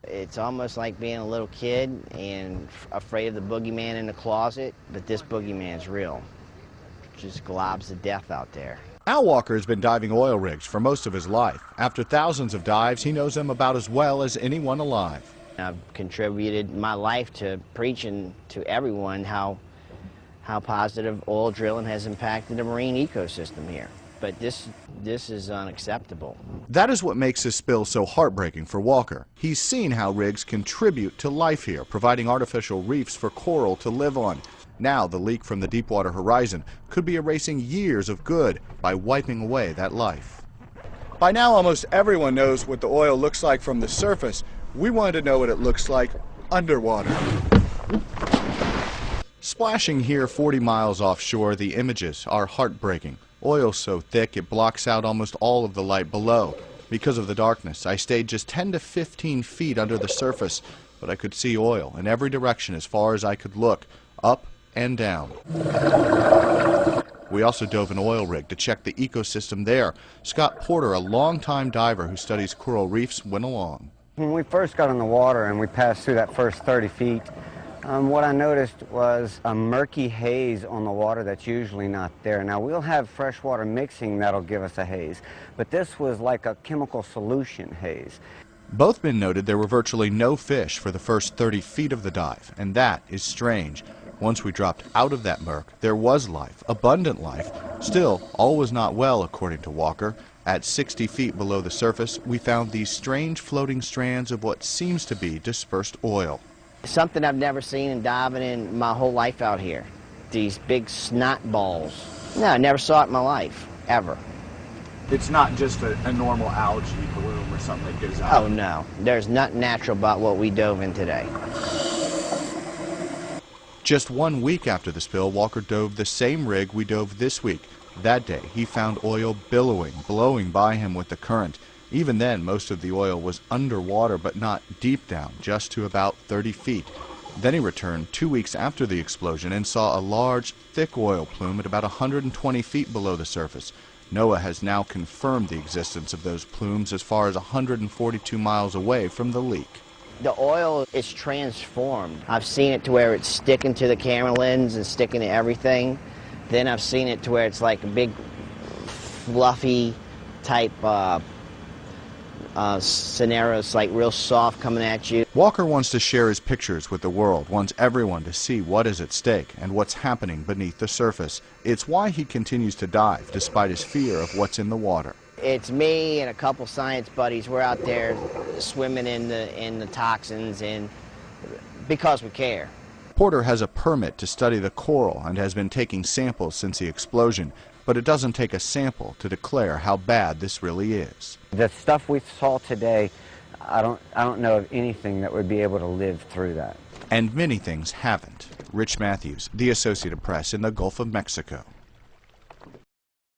It's almost like being a little kid and afraid of the boogeyman in the closet, but this boogeyman's real. Just globs to death out there. Al Walker has been diving oil rigs for most of his life. After thousands of dives, he knows them about as well as anyone alive. I've contributed my life to preaching to everyone how positive oil drilling has impacted the marine ecosystem here. But this is unacceptable. That is what makes this spill so heartbreaking for Walker. He's seen how rigs contribute to life here, providing artificial reefs for coral to live on. Now the leak from the Deepwater Horizon could be erasing years of good by wiping away that life. By now almost everyone knows what the oil looks like from the surface. We wanted to know what it looks like underwater. Splashing here 40 miles offshore, the images are heartbreaking. Oil so thick it blocks out almost all of the light below. Because of the darkness, I stayed just 10 to 15 feet under the surface, but I could see oil in every direction as far as I could look, up and down. We also dove an oil rig to check the ecosystem there. Scott Porter, a longtime diver who studies coral reefs, went along. When we first got in the water and we passed through that first 30 feet, what I noticed was a murky haze on the water that's usually not there. Now, we'll have freshwater mixing that'll give us a haze, but this was like a chemical solution haze. Both men noted there were virtually no fish for the first 30 feet of the dive, and that is strange. Once we dropped out of that murk, there was life, abundant life. Still, all was not well, according to Walker. At 60 feet below the surface, we found these strange floating strands of what seems to be dispersed oil. Something I've never seen in diving in my whole life out here. These big snot balls. No, I never saw it in my life, ever. It's not just a normal algae bloom or something that goes out. Oh no, there's nothing natural about what we dove in today. Just 1 week after the spill, Walker dove the same rig we dove this week. That day, he found oil billowing, blowing by him with the current. Even then, most of the oil was underwater, but not deep down, just to about 30 feet. Then he returned 2 weeks after the explosion and saw a large, thick oil plume at about 120 feet below the surface. NOAA has now confirmed the existence of those plumes as far as 142 miles away from the leak. The oil is transformed. I've seen it to where it's sticking to the camera lens and sticking to everything. Then I've seen it to where it's like a big fluffy type scenarios, like real soft coming at you. Walker wants to share his pictures with the world, wants everyone to see what is at stake and what's happening beneath the surface. It's why he continues to dive, despite his fear of what's in the water. It's me and a couple science buddies. We're out there swimming in the toxins, and because we care. Porter has a permit to study the coral and has been taking samples since the explosion, but it doesn't take a sample to declare how bad this really is. The stuff we saw today, I don't know of anything that would be able to live through that. And many things haven't. Rich Matthews, The Associated Press in the Gulf of Mexico.